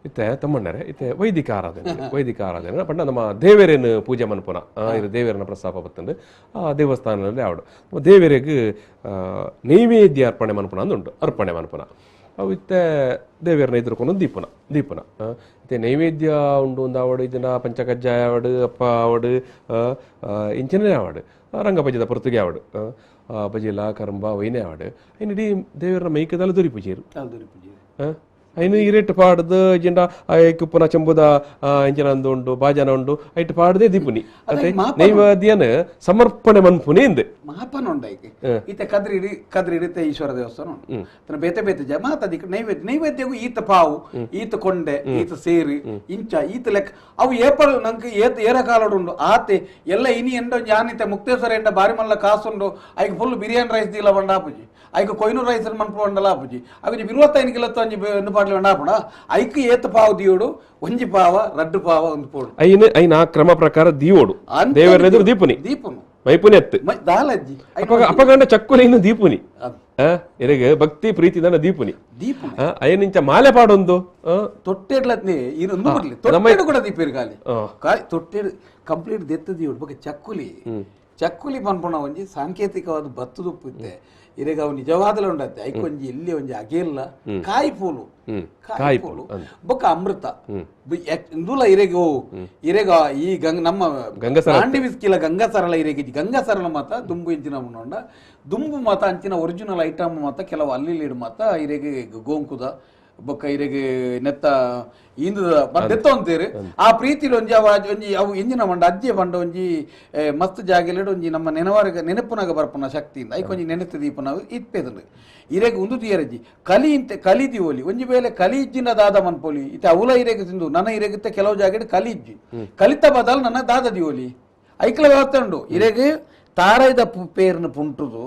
ಇತ್ತೆ ತಮ್ಮಣ್ಣರೆ ಇತ್ತೆ ವೈದಿಕ ಆರಾಧನೆ ಪಂಡ ನಮ್ಮ ದೇವೇರೇನು ಪೂಜೆ ಮನ್ಪುನ ಇದು ದೇವೇರನ ಪ್ರಸ್ತಾಪ ಬತ್ತಂದು ಆ ದೇವಸ್ಥಾನದಲ್ಲಿ ಆವಡು ದೇವೇರಿಗೆ ನೈವೇದ್ಯ ಅರ್ಪಣೆ ಮನ್ಪುನ ಅಂದುಂಟು ಅರ್ಪಣೆ ಮನ್ಪುನ ಅವು ಇತ್ತೆ ದೇವೇರನ ಎದುರುಕೊಂಡು ದೀಪನ ಇತ್ತೆ ನೈವೇದ್ಯ ಉಂಡು ಒಂದು ಆವಡು ಇದನ್ನ ಪಂಚಕಜ್ಜಾಯ ಆವಡು ಅಪ್ಪ ಆವಡು ಇಂಚಿನೇ ಆವಡು ರಂಗಪಂಚದ ಪುರ್ತುಗೆ ಆವಡು ಬಜಿಲ ಕರಂಬ ವೈನೇ ಆವಡು ಐನಡಿ ದೇವೇರನ ಮೈಕದಲ್ಲಿ ದುರಿ ಪೂಜೆರು ಐನು ಇರೇಟ್ ಪಾಡ್ದು ಜೆಂಡ ಐಕ್ ಪುನ ಚೆಂಬುದ ಇಂಚಿನ ಉಂಡು ಬಾಜನ ಉಂಡು ಐಟ್ ಪಾಡ್ದೆ ದೀಪುನಿ ನೈವೇದ್ಯನ ಸಮರ್ಪಣೆ ಮನ್ಪುನಿ ಇಂದೆ ಮಹಾಪನ ಉಂಡೈಕೆ ಈತ ಕದ್ರಿ ಇರುತ್ತೆ ಈಶ್ವರ ದೇವಸ್ಥಾನ ಉಂಟು ಬೇತೆ ಬೇತೆ ಜ ಮಾತಾದಿ ನೈವೇದ್ಯಗೂ ಈತ ಪಾವು ಈತ ಕೊಂಡೆ ಈತ ಸೇರಿ ಇಂಚ ಈತ ಲೆಕ್ಕ ಅವು ಏಪಲ್ ನಂಗೆ ಏರ ಕಾಲುಂಡು ಆತೆ ಎಲ್ಲ ಇನಿ ಎಂಡೋ ಜಾನಿತೆ ಮುಕ್ತೇಶ್ವರ ಎಂಡ ಬಾರಿ ಮಲ್ಲ ಕಾಸುಂಡು ಐಕ್ ಫುಲ್ ಬಿರಿಯಾನಿ ರೈಸ್ ದೀಲ ಬಂಡ ಆಪುಜಿ ಐಕ್ ಕೊಯ್ನೂರು ರೈಸ್ ಮನ್ಪು ಬಂಡಲ ಆಪುಜಿ ಅವಿ 25 ಕಿಲೋ ಅಂಜಿ ಪಾಡ್ಲಿ ಬಂಡಾಪುಣ ಐಕ್ ಏತ ಪಾವು ದಿಯೋಡು ಒಂಜಿ ಪಾವ ರಡ್ಡು ಪಾವ ಒಂದು ಪೋಡು ಐನ ಕ್ರಮ ಪ್ರಕಾರ ದಿಯೋಡು ದೇವರ ಎದುರು ದೀಪುನು ಮೈಪುನಿ ಎತ್ತು ದಾಲಜ್ಜಿ ಅಪಗಂಡ ಚಕ್ಕುಲಿನ ದೀಪುನಿ ಎರೆಗೆ ಭಕ್ತಿ ಪ್ರೀತಿ ದನ ದೀಪುನಿ ಅಯ್ಯನಿಂಚ ಮಾಲೆ ಪಾಡೊಂದು ತೊಟ್ಟೆಡ್ಲತ್ನೆ ಇನ್ನೊಂದು ಬರ್ಲಿ ತೊಟ್ಟೆಡು ಕೂಡ ದೀಪಿರು ಕಾಲಿ ತೊಟ್ಟೆಡು ಕಂಪ್ಲೀಟ್ ದೆತ್ತದಿಯೋಡು ಬಗ್ಗೆ ಚಕ್ಕುಲಿ ಪನ್ಪುಣ ಒಂಜಿ ಸಾಂಕೇತಿಕವಾದ ಭತ್ತದುಪ್ಪು ಇತ್ತೆ ಇರೆಗ ಅವು ನಿಜವಾದಲ ಉಂಡತ್ತೆ ಐಕೊಂಜಿ ಇಲ್ಲಿ ಒಂಜಿ ಅಗೇಲ್ಲ ಕಾಯಿ ಪೂಲು ಬೊಕ್ಕ ಅಮೃತ ಇಂದುಲ ಇರೆಗ ಈ ನಮ್ಮ ದಾಂಡಿ ಬಿಸ್ಕಿಲ ಗಂಗಸರಳ ಇರೆಗಿ ಗಂಗಸರಳ ಮಾತ ದುಂಬು ಇಂಚಿನ ಉಂಡ ದುಂಬು ಮಾತ ಅಂಚಿನ ಒರಿಜಿನಲ್ ಐಟಮ್ ಮಾತ ಕೆಲವು ಅಲ್ಲಿ ಮಾತ ಇರೆಗೆ ಗೋಂಕುದ ಬೊಕ್ಕ ಇರೆಗೆ ನೆತ್ತ ಇಂದ ಅಂತೀರಿ ಆ ಪ್ರೀತಿಲಿ ಒಂಜಿ ಅವು ಇಂಜಿನ ಮಂಡ ಅಜ್ಜಿ ಬಂಡ ಒಂಜಿ ಮಸ್ತ್ ಜಾಗೆಲೆಡು ಒಂಜಿ ನಮ್ಮ ನೆನಪುನಾಗ ಬರ್ಪನ ಶಕ್ತಿಯಿಂದ ಐಕೊಂಜಿ ನೆನೆತ ದೀಪನ ಇಪ್ಪೇದನು ಇರೆಗೆ ಉಂದು ತೀಯರಜ್ಜಿ ಕಲಿ ದಿವೋಲಿ ಒಂಜಿ ವೇಳೆ ಕಲಿ ಇಜ್ಜಿನ ದಾದ ಮನ್ಪೋಲಿ ಇತ್ತೆ ಅವಲ ಇರೆಗೆ ತಿಂದು ನನ್ನ ಇರೆಗಿತ್ತೆ ಕೆಲವು ಜಾಗೆಡ್ ಕಲಿ ಇಜ್ಜಿ ಕಲಿತ ಬದಲು ನನ್ನ ದಾದ ದಿವೋಲಿ ಐಕ್ಲ ವ್ಯವಸ್ಥೆ ಉಂಡು ಇರೆಗೆ ತಾರೈದ ಪೇರ್ನ ಪುಂಟುದು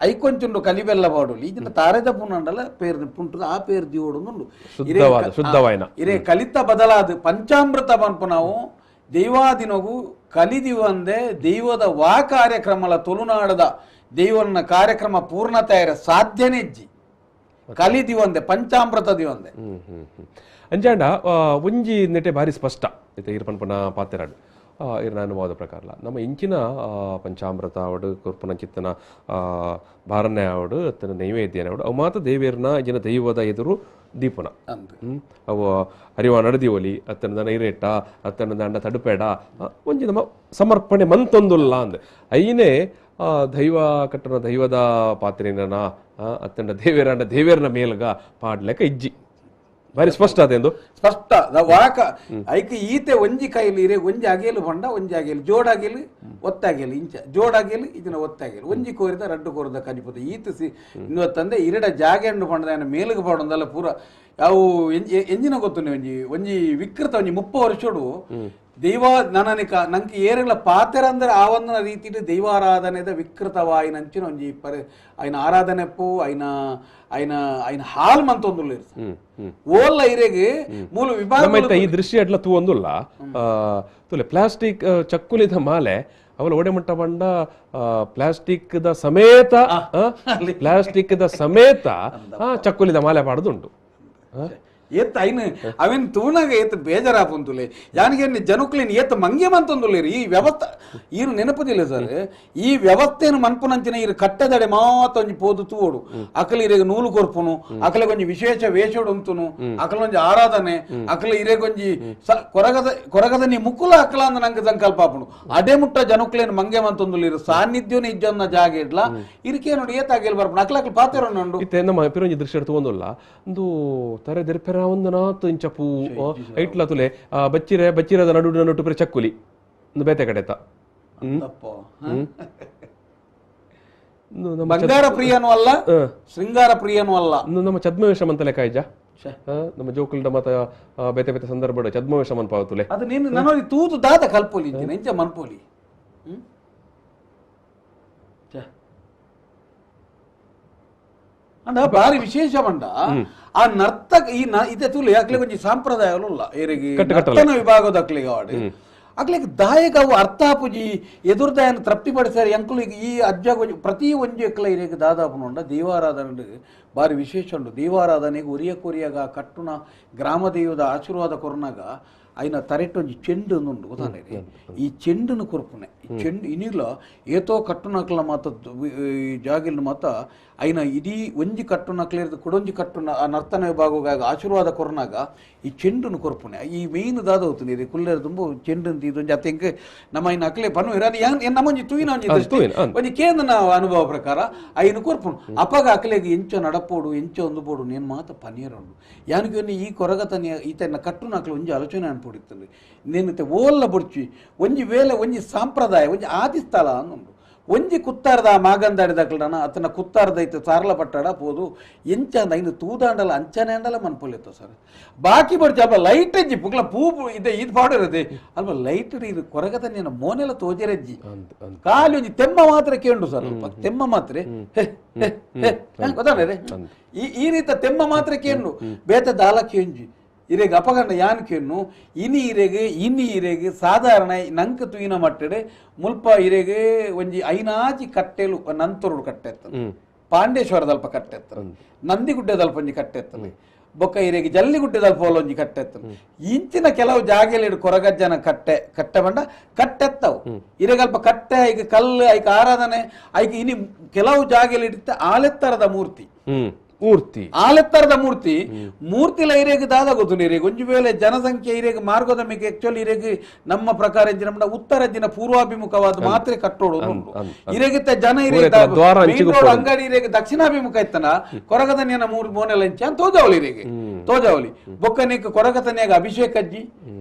ಐಕೊಂಚುಂಡು ಕಲಿಬೆಲ್ಲ ಪಾಡೋಲಿ ಈಜಿನ ತಾರೆದ ಪುನಂಡಲ ಪೇರ್ ಪುಂಟು ಆ ಪೇರ್ ದಿಯೋಡು ಇರೇ ಕಲಿತ ಬದಲಾದ ಪಂಚಾಮೃತ ಪನ್ಪು ನಾವು ದೈವಾದಿನಗು ಕಲಿದಿವಂದೆ ದೈವದ ವಾ ಕಾರ್ಯಕ್ರಮಲ ತುಳುನಾಡದ ದೈವನ ಕಾರ್ಯಕ್ರಮ ಪೂರ್ಣತೆಯ ಸಾಧ್ಯನೇ ಇಜ್ಜಿ ಕಲಿದಿವಂದೆ ಪಂಚಾಮೃತ ದಿವಂದೆ ಅಂಜಾಂಡ ಒಂಜಿ ನೆಟೆ ಬಾರಿ ಸ್ಪಷ್ಟ ಇರ್ ಪನ್ಪನ ಪಾತೆರಾಡು ಇರ್ನ ಅನುಭವದ ಪ್ರಕಾರ ನಮ್ಮ ಇಂಚಿನ ಪಂಚಾಮೃತ ಅವಡು ಕುರ್ಪನ ಚಿತ್ತನ ಬಾರನೆ ಅವಡು ಅತ್ತನ ನೈವೇದ್ಯನ ಅವಡು ಅವು ಮಾತ್ರ ದೇವೇರ್ನ ಇಂಚಿನ ದೈವದ ಎದುರು ದೀಪನ ಅವು ಹರಿವ ನಡೆದಿವಲಿ ಅತ್ತನ ನೈರೇಟ ಅತ್ತನ ದಂಡ ತಡುಪೇಡ ಒಂಜಿ ನಮ್ಮ ಸಮರ್ಪಣೆ ಮಂತೊಂದುಲ್ಲ ಅಂದೆ ಐನೇ ದೈವ ಕಟ್ಟನ ದೈವದ ಪಾತ್ರೆನ ಅತ್ತಂಡ ದೇವೇರನ ಮೇಲ್ಗ ಪಾಡ್ಲೆಕ್ಕ ಇಜ್ಜಿ ಬಾರಿ ಸ್ಪಷ್ಟ ಅದೆಂದು ಸ್ಪಷ್ಟ ವಾಕ ಐಕ ಈತೆ ಒಂಜಿ ಕೈಲಿ ಇರೆ ಒಂಜಿ ಅಗೇಲು ಬಂಡ ಒಂಜಿ ಅಗೇಲು ಜೋಡಾಗೇಲು ಒತ್ತಾಗೇಲು ಇಂಚ ಜೋಡಾಗೇಲು ಇದನ್ನ ಒತ್ತಾಗೇಲು ಒಂಜಿ ಕೋರಿದ ರಡ್ಡು ಕೋರಿದ ಕಜಿಪುದ ಈತ ಇನ್ನೊತ್ತಂದೆ ಇರಡ ಜಾಗೆ ಹಣ್ಣು ಪಂಡದ ಮೇಲುಗ ಪಾಡೊಂದಲ್ಲ ಪೂರ ಅವು ಎಂಜಿನ ಗೊತ್ತು ಒಂಜಿ ವಿಕೃತ ಒಂಜಿ 30 ವರ್ಷೋಡು ದೈವ ನನನಿಕ ನಂಗೆ ಏರೆಲ್ಲ ಪಾತೆರ ಅಂದ್ರೆ ಆ ಒಂದು ರೀತಿ ದೈವಾರಾಧನೆದ ವಿಕೃತವಾಯಿನಂಚಿನ ಒಂಜಿ ಐನ ಆರಾಧನೆಪ್ಪು ಐನ ಹಾಲ್ ಮಂತೊಂದುಲ್ಲ ಓಲ್ಲ ಇರೆಗೆ ಮೂಲ ವಿಭಾಗ ಈ ದೃಶ್ಯ ಎಡ್ಲ ತೂ ಒಂದುಲ್ಲ ಪ್ಲಾಸ್ಟಿಕ್ ಚಕ್ಕುಲಿದ ಮಾಲೆ ಅವಳ ಒಡೆಮಟ್ಟ ಬಂಡ ಪ್ಲಾಸ್ಟಿಕ್ ದ ಸಮೇತ ಚಕ್ಕುಲಿದ ಮಾಲೆ ಪಾಡುದುಂಟು ಏತ್ ಐನ್ ಅವೇನ್ ತೂನಾಗ ಏತ್ ಬೇಜಾರಾಪಂತುಲೆ ಯಾನಿಗೆ ಜನಕ್ಲೇನು ಏತ್ ಮಂಗೆ ಮಂತೊಂದುಲ್ಲೇರಿ ಈ ವ್ಯವಸ್ಥೆ ಈರು ನೆನಪದಿಲ್ಲ ಸರ್ ಈ ವ್ಯವಸ್ಥೆಯನ್ನು ಮನ್ಪುನಂಚಿನ ಇರು ಕಟ್ಟದಡೆ ಮಾತೊಂಜಿ ಪೋದು ತೂಡು ಅಕಲ ಇರೆಗ ನೂಲು ಕೊರ್ಪುನು ಅಕಲೆ ಒಂಜಿ ವಿಶೇಷ ವೇಷೋಡು ಉಂತುನು ಅಕಲ ಒಂಜಿ ಆರಾಧನೆ ಅಕಲ ಇರೆಗೊಂಜಿ ಕೊರಗದ ನೀ ಮುಕ್ಕುಲ ಅಕಲ ಅಂದ ನಂಗೆ ಸಂಕಲ್ಪ ಆಪುನು ಅಡೆ ಮುಟ್ಟ ಜನಕ್ಲೇನು ಮಂಗೆ ಮಂತೊಂದುಲ್ಲಿರು ಸಾನ್ನಿಧ್ಯವೇ ಇಜ್ಜನ್ನ ಜಾಗ ಇಡ್ಲ ಇರಿಕೆ ನೋಡಿ ಏತಾಗಿಲ್ ಬರ್ಪುನು ಅಕಲ ಪಾತೆರ ನೋಡು ಇತ್ತೆ ನಮ್ಮ ಪಿರಂಜಿ ದೃಶ್ಯ ತಗೊಂಡಲ್ಲ ಒಂದು ತಾರೆ ದೆರ್ಪೆರ ಒಂದು ನಾತು ಇಂಚಪು ಐಟ್ಲ ತುಲೆ ಬಚ್ಚಿರದ ನಡು ಪೇರೆ ಚಕ್ಕುಲಿ ಒಂದು ಬೇತೆ ಕಡೆತ ಬಂಗಾರ ಪ್ರಿಯನೂ ಅಲ್ಲ ಶೃಂಗಾರ ಪ್ರಿಯನೂ ಅಲ್ಲ ನಮ್ಮ ಛದ್ಮವೇಷಂ ಅಂತ ಲೆಕ್ಕ ಇಜ್ಜ ನಮ್ಮ ಜೋಕುಲ್ಡ ಮತ ಬೇತೆ ಬೇತೆ ಸಂದರ್ಭ ಛದ್ಮವೇಷಂ ಅನ್ ಪಾವತುಲೆ ಅದು ನೀನು ನನಗೆ ತೂತು ದಾದ ಕಲ್ಪೋಲಿ ಇಂಚ ಮನ್ಪೋಲಿ ಅಂಡ ಬಾರಿ ವಿಶೇಷ ಬಂಡ ಆ ನರ್ತಕ ಇದೇ ತುಳಿ ಅಕ್ಲೆ ಕೊಂಚ ಸಾಂಪ್ರದಾಯಗಳು ನರ್ತನ ವಿಭಾಗದ ಅಕ್ಲಿಗೆ ಆಡಿ ಅಕ್ಲಿಗೆ ದಾಯಕ ಅವು ಅರ್ಥ ಆಪುಜಿ ಎದುರ್ದಾಯನ ತೃಪ್ತಿಪಡಿಸ್ಯಾರ ಎಂಕುಲಿಗೆ ಈ ಅಜ್ಜ ಪ್ರತಿ ಒಂಜಿ ಎಕ್ಲ ಇರೇಗ ದಾದಾಪು ನೋಡ ದೈವಾರಾಧನೆ ಬಾರಿ ವಿಶೇಷ ಉಂಟು ದೀವಾರಾಧನೆಗೆ ಉರಿಯ ಕೊರಿಯಾಗ ಕಟ್ಟುನ ಗ್ರಾಮ ದೇವದ ಆಶೀರ್ವಾದ ಕೊರನಾಗ అయిన తరెట్టొంజి చెండు ఉండు ఉదాహరణ ఈ చెండును కొరుపునే ఈ చెండు ఇనిలో ఏతో కట్టునకల మాత ఈ జాగిల్ని మాత అయిన ఇది ಒಂಜಿ ಕಟ್ಟುನಕ್ಲೇರ್ದು ಕೊಡೊಂಜಿ ಕಟ್ಟುನ ಆ ನರ್ತನ ವಿಭಾಗವಾಗ ಆಶೀರ್ವಾದ ಕೊರನಾಗ ಈ ಚೆಂಡುನು ಕೊರ್ಪುನೆ ಈ ಮೇಯ್ನ್ ದಾದೌತುನಿ ಇದು ಕುಲ್ಲೇರ್ ತುಂಬು ಚೆಂಡುನ್ ತೀದೊಂಜಿ ಅತ್ತೆಂಗೆ ನಮ್ಮ ಐನ ಅಕ್ಲೆ ಪನ್ನು ಇರಾನಿ ನಮ್ಮೊಂಜಿ ತುಯಿನ ಒಂಜಿ ದೃಷ್ಟಿ ಒಂಜಿ ಕೇಂದ್ರ ಅನುಭವ ಪ್ರಕಾರ ಐನು ಕೊರ್ಪುನು ಅಪಗ ಅಕ್ಲೆಗೆ ಎಂಚ ನಡಪೋಡು ಎಂಚ ಒಂದುಬೋಡು ನೇನು ಮಾತ ಪನೀರುಂಡು ಯಾನಿಗೆ ಈ ಕೊರಗತನ ಈತನ ಕಟ್ಟುನಕ್ಲೆ ಒಂಜಿ ಆಲೋಚನೆ ಅನ್ಪೊಡಿತ್ತಂದು ನೇನತೆ ಓಲ್ಲ ಬುಡ್ಚಿ ಒಂಜಿ ವೇಳೆ ಒಂಜಿ ಸಾಂಪ್ರದಾಯ ಒಂಜಿ ಆದಿ ಸ್ಥಳ ಅನ್ನುಂಡು ಒಂಜಿ ಕುತ್ತಾರದ ಮಾಗಂದಾಡಿದಕ್ಲನ ಅತನ ಕುತ್ತಾರದ ಐತೆ ಸಾರ್ಲ ಪಟ್ಟಾಡ ಪೋದು ಎಂಚಂದ ಐನು ತೂದಾಂಡಲ ಅಂಚನೆ ಅಂಡಲ ಮನ್ಪೊಳ್ಳಿತ್ತು ಸರ್ ಬಾಕಿ ಬಡ್ಚಿ ಅಲ್ಪ ಲೈಟ್ ಅಜ್ಜಿ ಪುಕ್ಲ ಪೂ ಇದೆ ಇದು ಪಾಡಿರದೆ ಅಲ್ಪ ಲೈಟ್ ಇದು ಕೊರಗತ ನೀನು ಮೋನೆಲ್ಲ ತೋಜರಜ್ಜಿ ಕಾಲಿ ಒಂಜಿ ತೆಮ್ಮ ಮಾತ್ರ ಕೇಂಡು ಸರ್ ತೆಮ್ಮ ಮಾತ್ರ ಗೊತ್ತಾನೆ ಈ ರೀತ ತೆಮ್ಮ ಮಾತ್ರ ಕೇಂಡು ಬೇತ ದಾಲ ಕೇಂಜಿ ಇರೆಗೆ ಅಪಗಂಡ ಯಾನ್ಕೆನ್ನು ಇರೆಗೆ ಸಾಧಾರಣ ನಂಕ ತುಯಿನ ಮಟ್ಟಡೆ ಮುಲ್ಪ ಇರೆಗೆ ಒಂಜಿ ಐನಾಜಿ ಕಟ್ಟೆಲು ನಂತರುಡು ಕಟ್ಟೆತ್ತನೆ ಪಾಂಡೇಶ್ವರದಲ್ಪ ಕಟ್ಟೆತ್ತನೆ ನಂದಿಗುಡ್ಡೆದಲ್ಪ ಒಂಜಿ ಕಟ್ಟೆತ್ತನೆ ಬೊಕ್ಕ ಇರೆಗೆ ಜಲ್ಲಿಗುಡ್ಡೆದಲ್ಪ ಒಂಜಿ ಕಟ್ಟೆತ್ತನೆ ಇಂಚಿನ ಕೆಲವು ಜಾಗೆಲಿಡು ಕೊರಗಜ್ಜನ ಕಟ್ಟೆ ಬಂಡ ಕಟ್ಟೆತ್ತವು ಇರೆಗಲ್ಪ ಕಟ್ಟೆ ಐಕ ಕಲ್ಲು ಐಕ ಆರಾಧನೆ ಐಕ ಇನಿ ಕೆಲವು ಜಾಗೆಲಿಡುತ್ತೆ ಆಲೆತ್ತರದ ಮೂರ್ತಿ ಆಲೆತ್ತರದ ಮೂರ್ತಿಲ ಇರೆಗೆ ದಾದ ಗೊತ್ತು ಇರೆಗೆ ಒಂಜು ವೇಳೆ ಜನಸಂಖ್ಯೆ ಇರೆಗೆ ಮಾರ್ಗದ ಮೇಲೆ ಆಕ್ಚುಲಿ ಇರೆಗೆ ನಮ್ಮ ಪ್ರಕಾರ ನಮ್ಮ ಉತ್ತರಜ್ಜಿನ ಪೂರ್ವಾಭಿಮುಖವಾದ ಮಾತ್ರ ಕಟ್ಟೋಡು ಇರೆಗಿತ್ತ ಜನ ಅಂಗಡಿ ಇರೆಗೆ ದಕ್ಷಿಣಾಭಿಮುಖ ಇತ್ತನ ಕೊರಗತನಿಯನ ಮೋನೆಲ ಇಂಚ ತೋಜಾವಲಿ ಇರೆಗೆ ತೋಜಾವಲಿ ಬೊಕ್ಕನಿಗೆ ಕೊರಗತನಿಯಾಗ ಅಭಿಷೇಕ ಅಜ್ಜಿ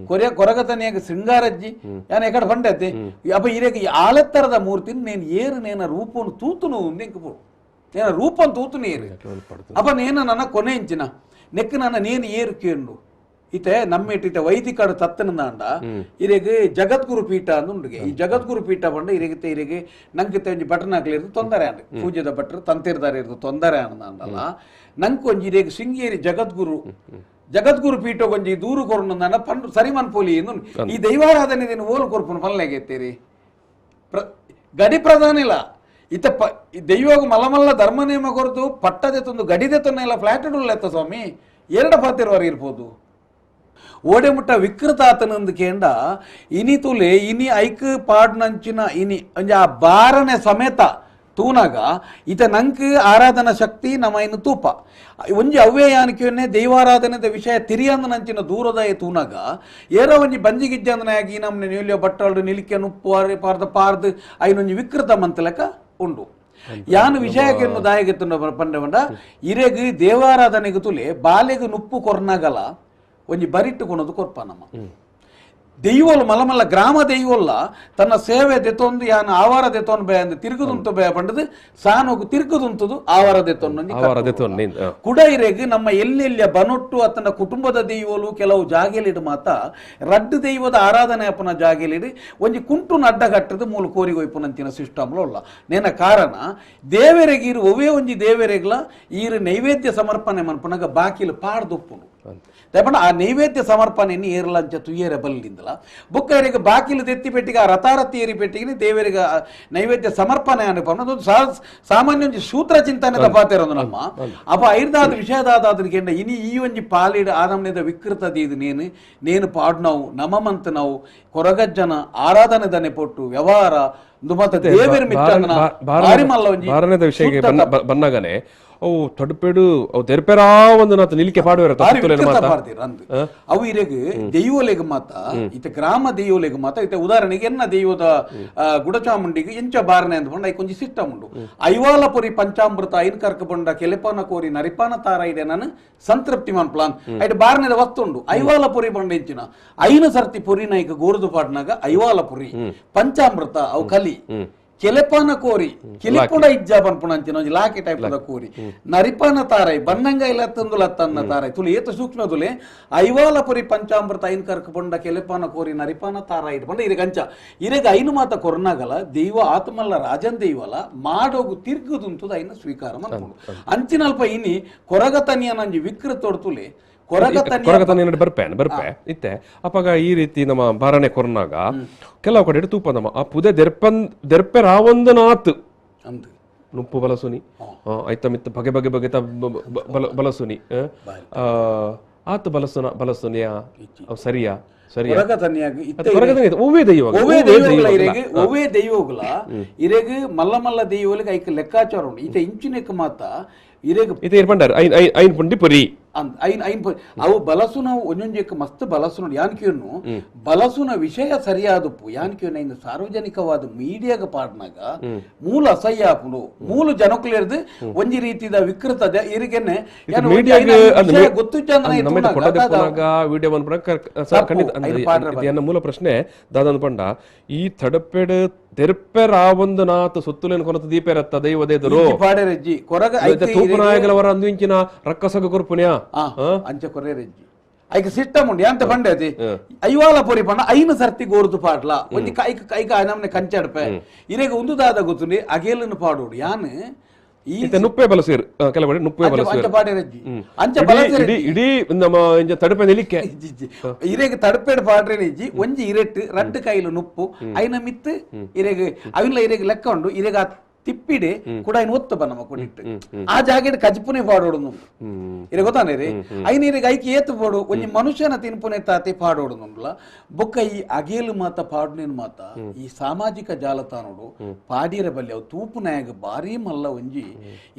ಕೊರಗತನಿಯಾಗ ಶೃಂಗಾರಜ್ಜಿ ಯಾನ ಎಕಡೆ ಬಂಡತೆ ಅಪ್ಪ ಇರೆಗೆ ಆಲೆತ್ತರದ ಮೂರ್ತಿ ನೇನ ರೂಪವನ್ನು ತೂತುನು ನೆಂಕುಪೋಡು నేను రూపం తూతునేరు అప్ప నేను నన్న కొనేంచిన నెక్కు నన్న నేను ఏరు కేండు ఇతే నమ్మేటి వైదికాడు ತತ್ತನಂದ ಇರೆಗೆ ಜಗದ್ಗುರು ಪೀಠ ಅಂದುಂಡಿಗೆ ಈ ಜಗದ್ಗುರು ಪೀಠ ಬಂಡ ಇರೆಗಿತ್ತೆ ಇರೆಗೆ ನಂಗೆ ಒಂಜಿ ಬಟನಾಕ್ಲಿರ್ದು ತೊಂದರೆ ಅಂಡ್ ಪೂಜೆದ ಭಟ್ರು ತಂತಿರ್ದಾರೆ ಇರ್ದು ತೊಂದರೆ ಅನ್ನಲ್ಲ ನಂಗೆ ಒಂಜಿ ಇರೆಗೆ ಶೃಂಗೇರಿ ಜಗದ್ಗುರು ಪೀಠ ಒಂಜಿ ದೂರು ಕೊರನಂದ ಪಂಡು ಸರಿಮನ್ ಪೋಲಿ ಈ ದೈವಾರಾಧನೆ ಓಲು ಕೊರ್ಪುನು ಪಲ್ಲೆಗೆತ್ತೀರಿ ಗಡಿ ಪ್ರಧಾನ ಇಲ್ಲ ಇತ ದೈವಗ ಮಲಮಲ್ಲ ಧರ್ಮ ನೇಮ ಕೊರತು ಪಟ್ಟದೆ ತಂದು ಗಡಿದೆ ತೊನ್ನೆಲ್ಲ ಫ್ಲಾಟ್ ಉಳ್ಳೆತ್ತ ಸ್ವಾಮಿ ಎರಡು ಪಾತಿರುವರು ಇರ್ಬೋದು ಓಡೆ ಮುಟ್ಟ ವಿಕೃತ ಆತನಂದು ಕೇಂಡ ಇನಿ ತುಲೆ ಇನಿ ಐಕ್ ಪಾಡ್ನಂಚಿನ ಇನಿ ಒಂಜಿ ಆ ಬಾರನೆ ಸಮೇತ ತೂನಾಗ ಇತ ನಂಕ್ ಆರಾಧನಾ ಶಕ್ತಿ ನಮ್ಮ ಇನ್ನು ತೂಪ ಒಂಜಿ ಅವ್ಯಯಾನಿಕೆಯನ್ನೇ ದೈವಾರಾಧನೆದ ವಿಷಯ ತಿರಿಯಂದ ನಂಚಿನ ದೂರದಾಯ ತೂನಾಗ ಏರೋ ಒಂಜಿ ಬಂಜಿಗಿಜ್ಜಂದನಾಗಿ ನಮ್ಮನೆ ನೀಲ್ಯ ಬಟ್ಟಲು ನಿಲಿಕೆ ನುಪ್ಪು ಪಾರ್ದು ಐನೊಂಜಿ ವಿಕೃತ ಮಂತಲಕ ಉಂಡು ಯಾನು ವಿಷಯಕ್ಕೆ ದಾಯಗೆತ್ತು ಪಂಡ ಇರೆಗ್ ದೇವಾರಾಧನೆಗೆ ತುಲೆ ಬಾಲೆಗೆ ನುಪ್ಪು ಕೊರ್ನಾಗಲ ಒಂಜಿ ಬರಿಟ್ಟು ಕೊನೋದು ಕೊರ್ಪ ನಮ್ಮ ದೆಯ್ಯೋಲು ಮಲಮಲ್ಲ ಗ್ರಾಮ ದೆಯ್ಯೋಲ್ಲ ತನ್ನ ಸೇವೆ ದೆತ್ತೊಂದು ಯಾನು ಆವಾರ ದೆತ್ತೊಂದು ಬೇ ಅಂದು ತಿರುಗುದುಂತು ಬೇ ಪಂಡದು ಸಾನೋಗು ತಿರುಗುದುಂತದು ಆವಾರ ದೆತ್ತೊಂದು ಕುಡ ಇರೆಗ್ ನಮ್ಮ ಎಲ್ಲೆಲ್ಲಿಯ ಬನೊಟ್ಟು ಅತನ ಕುಟುಂಬದ ದೆಯ್ಯೋಲು ಕೆಲವು ಜಾಗೆಲಿಡು ಮಾತ ರಡ್ಡು ದೆಯ್ವದ ಆರಾಧನೆ ಅಪ್ಪನ ಜಾಗೆಲಿಡು ಒಂಜಿ ಕುಂಟು ಅಡ್ಡಗಟ್ಟದು ಮೂಲ ಕೋರಿಗೊಯ್ಪುನಂತಿನ ಸಿಸ್ಟಮ್ಲ ಉಲ್ಲ ನೇನ ಕಾರಣ ದೇವರೆಗಿರು ಒವೇ ಒಂಜಿ ದೇವರೆಗ್ಲ ಈರು ನೈವೇದ್ಯ ಸಮರ್ಪಣೆ ಮನ್ಪುನಾಗ ಬಾಕಿಲು ಪಾಡ್ದುಪ್ಪುನು ತಗೊಂಡು ಆ ನೈವೇದ್ಯ ಸಮರ್ಪಣೆಯನ್ನು ಏರ್ಲಂಚ ತುಯ್ಯರೆ ಬಲ್ಲಿಂದಲ ಬುಕ್ಕರಿಗೆ ಬಾಕಿಲು ತೆತ್ತಿ ಪೆಟ್ಟಿಗೆ ಆ ರಥಾರಥಿ ಏರಿ ಪೆಟ್ಟಿಗೆ ದೇವರಿಗೆ ನೈವೇದ್ಯ ಸಮರ್ಪಣೆ ಅನ್ನೋದು ಸಾಮಾನ್ಯ ಒಂಜಿ ಸೂತ್ರ ಚಿಂತನೆ ಪಾತಿರೋದು ನಮ್ಮ ಅಪ್ಪ ಐರ್ದಾದ ವಿಷಯದಾದ್ರಿಗೆ ಇನಿ ಈ ಒಂಜಿ ಪಾಲಿಡ ಆನಮ್ನೆದ ವಿಕೃತದಿ ಇದು ನೇನು ಪಾಡ್ನವು ನಮಮಂತ ನಾವು ಕೊರಗಜ್ಜನ ಆರಾಧನೆ ದನೆ ಪೊಟ್ಟು ವ್ಯವಹಾರ ದೇವರ ವಿಷಯಕ್ಕೆ ಬಂದಾಗನೆ ಅವು ತೊಡಪೆಡು ಅವು ತೆರಪೆರಾ ಒಂದು ನಾತ ನಿಲಿಕೆ ಪಾಡುವರ ಅವು ಇರೆಗೆ ದೆಯ್ಯೋಲೆಗೆ ಮಾತ ಇತ ಗ್ರಾಮ ದೆಯ್ಯೋಲೆಗೆ ಮಾತ ಇತ ಉದಾಹರಣೆಗೆ ಎನ್ನ ದೆಯ್ಯೋದ ಗುಡಚಾಮುಂಡಿಗೆ ಎಂಚ ಬಾರನೆ ಅಂದ್ಕೊಂಡು ಐಕೊಂಜಿ ಸಿಸ್ಟಮ್ ಉಂಡು ಐವಾಲಪುರಿ ಪಂಚಾಮೃತ ಐನ್ ಕರ್ಕ ಬಂಡ ಕೆಲೆಪಾನ ಕೋರಿ ನರಿಪಾನ ತಾರ ಇದೆ ನಾನು ಸಂತೃಪ್ತಿ ಮನ್ ಪ್ಲಾನ್ ಐಟ್ ಬಾರನೆದ ವಸ್ತುಂಡು ಐವಾಲಪುರಿ ಬಂಡ ಎಂಚಿನ ಐನು ಸರ್ತಿ ಪುರಿ ನೈಕ ಗೋರ್ದು ಪಾಡ್ನಾಗ ಐವಾಲಪುರಿ ಪಂಚಾಮೃತ ಅವು ಕಲಿ ಕೆಲೆಪಾನ ಕೋರಿ ಕಿಲಿಪುಡ ಇಜ್ಜಾ ಪನ್ಪುಣಂಚಿನ ಲಾಕಿ ಟೈಪ್ ಕೋರಿ ನರಿಪಾನ ತಾರೈ ಬನ್ನಂಗ ಇಲ್ಲ ತಂದು ಲತ್ತನ್ನ ತಾರೈ ತುಳಿ ಏತ ಸೂಕ್ಷ್ಮ ತುಲೆ ಐವಾಲಪುರಿ ಪಂಚಾಮೃತ ಐನ್ ಕರ್ಕ ಬಂಡ ಕೆಲೆಪಾನ ಕೋರಿ ನರಿಪಾನ ತಾರ ಇಟ್ಕೊಂಡ ಇರೆಗ ಅಂಚ ಇರೆಗ ಐನು ಮಾತ ಕೊರನಾಗಲ ದೈವ ಆತ್ಮಲ್ಲ ರಾಜನ್ ದೈವಲ ಮಾಡೋಗು ತಿರ್ಗುದುಂತದ ಐನ ಸ್ವೀಕಾರ ಮಾಡ್ಕೊಂಡು ಅಂಚಿನಲ್ಪ ಇನಿ ಕೊರಗತನಿಯ ನಂಜಿ ವಿಕೃತ ತುಲೆ ಕೊರಗತನ ಬರ್ಪೆ ಇತ್ತೆ ಅಪ್ಪಾಗ ಈ ರೀತಿ ನಮ್ಮ ಬಾರಣೆ ಕೊರನಾಗ ಕೆಲವು ಕಡೆ ತೂಪ ನಮ್ಮ ಆ ಪುದೆ ದೆರ್ಪೆ ರಾವೊಂದು ನಾತ್ ನುಪ್ಪು ಬಲಸುನಿ ಐತ ಮಿತ್ತ ಬಗೆ ಬಗೆ ಬಗೆತ ಬಲಸುನಿ ಆತ ಬಲಸುನಿಯ ಸರಿಯಾ ಸರಿಯಾ ಹೊರಗ ತನ್ಯಾಗ ಒವ್ವೇ ದೈವ ಒವ್ವೇ ದೈವಗಳ ಇರೆಗ್ ಮಲ್ಲ ಮಲ್ಲ ದೈವಗಳಿಗೆ ಐಕ ಲೆಕ್ಕಾಚಾರ ಉಂಟು ಈತ ಇಂಚಿನಕ್ಕೆ ಮಾತ ಇರೆಗ್ ಇತ ಇರ್ಪಂಡಾರು ಐನ್ ಪುಂಡಿ ಪುರಿ ಅವು ಬಲಸುನ ಒಂದೊಂಜಕ್ಕೆ ಮಸ್ತ್ ಬಲಸುನ ಯಾನ್ಕಿಯನ್ನು ಬಲಸುನ ವಿಷಯ ಸರಿಯಾದಪ್ಪು ಯಾನ್ಕಿಯನ್ನು ಇನ್ನು ಸಾರ್ವಜನಿಕವಾದ ಮೀಡಿಯಾಗ ಪಾಡ್ನಾಗ ಮೂಲ ಅಸಹ್ಯ ಆಪುಂಡು ಮೂಲ ಜನಕ್ಕುಲೇರ್ದು ಒಂಜಿ ರೀತಿದ ವಿಕೃತ ಇರಿಗೆನೆ ಗೊತ್ತು ವಿಡಿಯೋ ಖಂಡಿತ ಮೂಲ ಪ್ರಶ್ನೆ ದಾದನ್ ಪಂಡ ಈ ತಡಪೆಡ್ ತೆರ್ಪೆ ರಾವೊಂದು ನಾತು ಸುತ್ತುಲೇನು ಕೊನತ ದೀಪೆರತ್ತ ದೈವದೇದರು ಪಾಡೆರಜ್ಜಿ ಕೊರಗ ತೂಪನಾಯಗಲವರ ಅಂದಿಂಚಿನ ರಕ್ಕಸಗ ಕುರ್ಪುನ್ಯಾ ಅಂಚ ಕೊರೆ ರೆಜ್ಜಿ ಐಕ ಸಿಸ್ಟಮ್ ಉಂಡು ಯಾಂತ ಪಂಡೆ ಅದಿ ಐವಾಲ ಪೊರಿ ಪಂಡ ಐನು ಸರ್ತಿ ಗೋರ್ದು ಪಾಡ್ಲ ಒಂಜಿ ಕೈಕ ಕೈಕ ನಮ್ನೆ ಕಂಚಾಡ್ಪೆ ಇರೆಗ ಒಂದು ದಾದ ಗೊತ್ತುಂಡಿ ಅಗೇಲನ್ನು ಪಾಡೋಡು ಯಾನ್ ನುಪ್ಪೆ ಬಲಸೇರು ಕೆಲವಡೆ ನುಪ್ಪೆ ಬಲಸೇರು ಇಡೀ ನಮ್ಮ ತಡಪೆ ನೆಲಿಕೆ ಇರೆಗ ತಡಪೆಡ್ ಪಾಡ್ರೇನಿಜ್ಜಿ ಒಂಜಿ ಇರೆಟ್ ರಡ್ಡು ಕೈಲು ನುಪ್ಪು ಐನ ಮಿತ್ತು ಇರೆಗ ಅವಿನ್ಲ ಇರೆಗ ಲೆಕ್ಕ ಉಂಡು ಇರೆಗ ತಿಪ್ಪಿಡೆ ಕೂಡ ಐನ್ ಒತ್ತ ಬನ್ನಮ ಕೊಡಿಟ್ಟು ಆ ಜಾಗೆಡ್ ಕಜ್ಪುನೆ ಪಾಡೋಡು ಇರೆ ಗೊತ್ತಾನೆ ರೀ ಐನ ಇರೆಗ ಐಕಿ ಏತು ಪಾಡು ಒಂಜಿ ಮನುಷ್ಯನ ತಿನ್ಪುನೆ ತಾತೆ ಪಾಡೋಡು ನುಂಡ್ಲ ಬೊಕ್ಕ ಈ ಅಗೇಲು ಮಾತ ಪಾಡ್ನೇನ್ ಮಾತ ಈ ಸಾಮಾಜಿಕ ಜಾಲತಾನೋಡು ಪಾಡಿರ ಬಲ್ಲೆ ಅವು ತೂಪುನಾಯಾಗ ಬಾರಿ ಮಲ್ಲ ಒಂಜಿ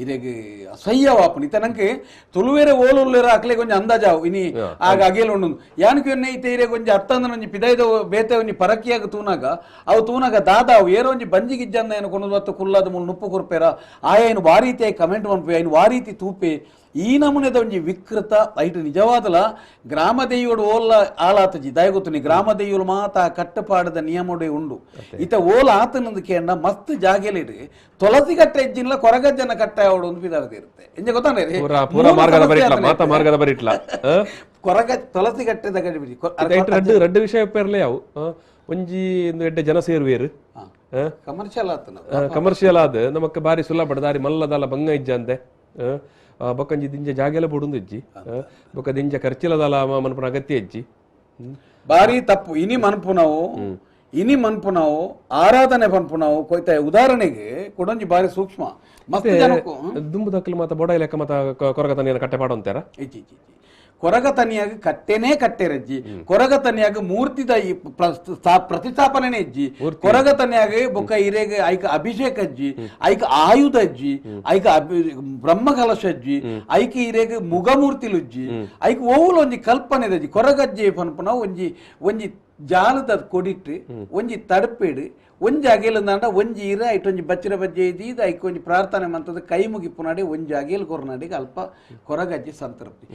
ಇರೆಗ ಅಸಹ್ಯವಾಪುನ ಇತ ನಂಗೆ ತುಳುವೇರೆ ಓಲುಲ್ಲೇರ ಅಕ್ಲೆ ಕೊಂಚ ಅಂದಾಜಾವು ಇನಿ ಆಗ ಅಗೇಲು ಉಂಡು ಯಾನಕ್ಕೆ ಒನ್ನೆ ಇತ ಇರೆ ಕೊಂಚ ಅರ್ಥಂದ ಒಂಜಿ ಪಿದೈದ ಬೇತೆ ಒಂಜಿ ಪರಕಿಯಾಗ ತೂನಾಗ ಅವು ತೂನಾಗ ದಾದ ಅವು ಏರೋ ಒಂಜಿ ಬಂಜಿ ಗಿಜ್ಜಂದ ಏನು ಕೊಂಡು ಬತ್ತು ಕುಲ್ಲದ ನುಪ್ಪು ಕೊರ್ಪೇರ ಆಯನು ವಾರೀತಿ ಕಮೆಂಟ್ ಮನ್ಪೆ ಆಯ್ನು ವಾರೀತಿ ತೂಪೆ ಈ ನಮೂನೆದ ಒಂಜಿ ವಿಕೃತ ಐಟು ನಿಜವಾದಲ ಗ್ರಾಮ ದೈವಡು ಓಲ್ಲ ಆಲಾತಜಿ ದಯ ಗೊತ್ತು ಗ್ರಾಮ ದೈವಲು ಮಾತ ಕಟ್ಟಪಾಡದ ನಿಯಮಡೆ ಉಂಡು ಇತ ಓಲ ಆತನಂದು ಕೇಂಡ ಮಸ್ತ್ ಜಾಗೆಲಿಡು ತುಳಸಿ ಕಟ್ಟೆ ಎಜ್ಜಿನ್ಲ ಕೊರಗಜ್ಜನ ಕಟ್ಟ ಅವಡು ಒಂದು ಪಿದಾಗದೆ ಇರುತ್ತೆ ಎಂಜ ಗೊತ್ತಾನೆ ಕೊರಗ ತುಳಸಿ ಕಟ್ಟೆದ ರಡ್ಡು ವಿಷಯ ಪೇರ್ಲೆ ಅವು ಒಂಜಿ ಎಡ್ಡೆ ಜನ ಸೇರುವೇರು ಕಮರ್ಷಿಯಲ್ ಆದ ನಮಕ್ ಬಾರಿ ಸುಲಭ ದಾರಿ ಮಲ್ಲದಲ್ಲ ಬಂಗ ಇಜ್ಜ ಅಂದೆ ಬೊಕ್ಕಂಜಿ ದಿಂಜ ಜಾಗೆಲ್ಲ ಬುಡುಂದು ಇಜ್ಜಿ ಬೊಕ್ಕ ದಿಂಜ ಖರ್ಚಿಲದಲ್ಲ ಮನ್ಪುನ ಅಗತ್ಯ ಇಜ್ಜಿ ಬಾರಿ ತಪ್ಪು ಇನಿ ಮನ್ಪುನಾವು ಆರಾಧನೆ ಪನ್ಪುನಾವು ಕೊಯ್ತ ಉದಾಹರಣೆಗೆ ಕೊಡೊಂಜಿ ಬಾರಿ ಸೂಕ್ಷ್ಮ ಮತ್ತೆ ದುಂಬು ದಕ್ಕಲು ಮಾತ ಬೋಡ ಲೆಕ್ಕ ಮತ ಕೊರಗತನ ಕಟ್ಟೆ ಪಾಡೋಂತಾರ ಕೊರಗತನಿಯಾಗ ಕಟ್ಟೆನೇ ಕಟ್ಟೆರಜ್ಜಿ ಕೊರಗತನಿಯಾಗ ಮೂರ್ತಿದ ಪ್ರತಿಷ್ಠಾಪನೆ ಇಜ್ಜಿ ಕೊರಗತನಿಯಾಗ ಬೊಕ್ಕ ಇರೆಗ ಐಕ ಅಭಿಷೇಕ ಅಜ್ಜಿ ಐಕ ಆಯುಧ ಅಜ್ಜಿ ಐಕ ಬ್ರಹ್ಮ ಕಲಶ ಅಜ್ಜಿ ಐಕ ಇರೆಗ ಮುಗಮೂರ್ತಿಲುಜ್ಜಿ ಐಕ ಓವುಲು ಒಂಜಿ ಕಲ್ಪನೆ ಅಜ್ಜಿ ಕೊರಗಜ್ಜಿ ಪನ್ಪುನ ಒಂಜಿ ಜಾಲದ ಕೊಡಿಟ್ಟು ಒಂಜಿ ತಡಪೇಡು ಒಂಜಿ ಅಗೇಲಂದಾಂಡ ಒಂಜಿ ಇರ ಐಟೊಂಜಿ ಬಚ್ಚಿರ ಬಜ್ಜೆ ಇದ್ದೀದ ಐಕ ಒಂಜಿ ಪ್ರಾರ್ಥನೆ ಮಂತದ ಕೈ ಮುಗಿಪುನಾಡಿ ಒಂಜಿ ಅಗೇಲ್ ಕೊರನಾಡಿಗೆ ಅಲ್ಪ ಕೊರಗಜ್ಜಿ ಸಂತೃಪ್ತಿ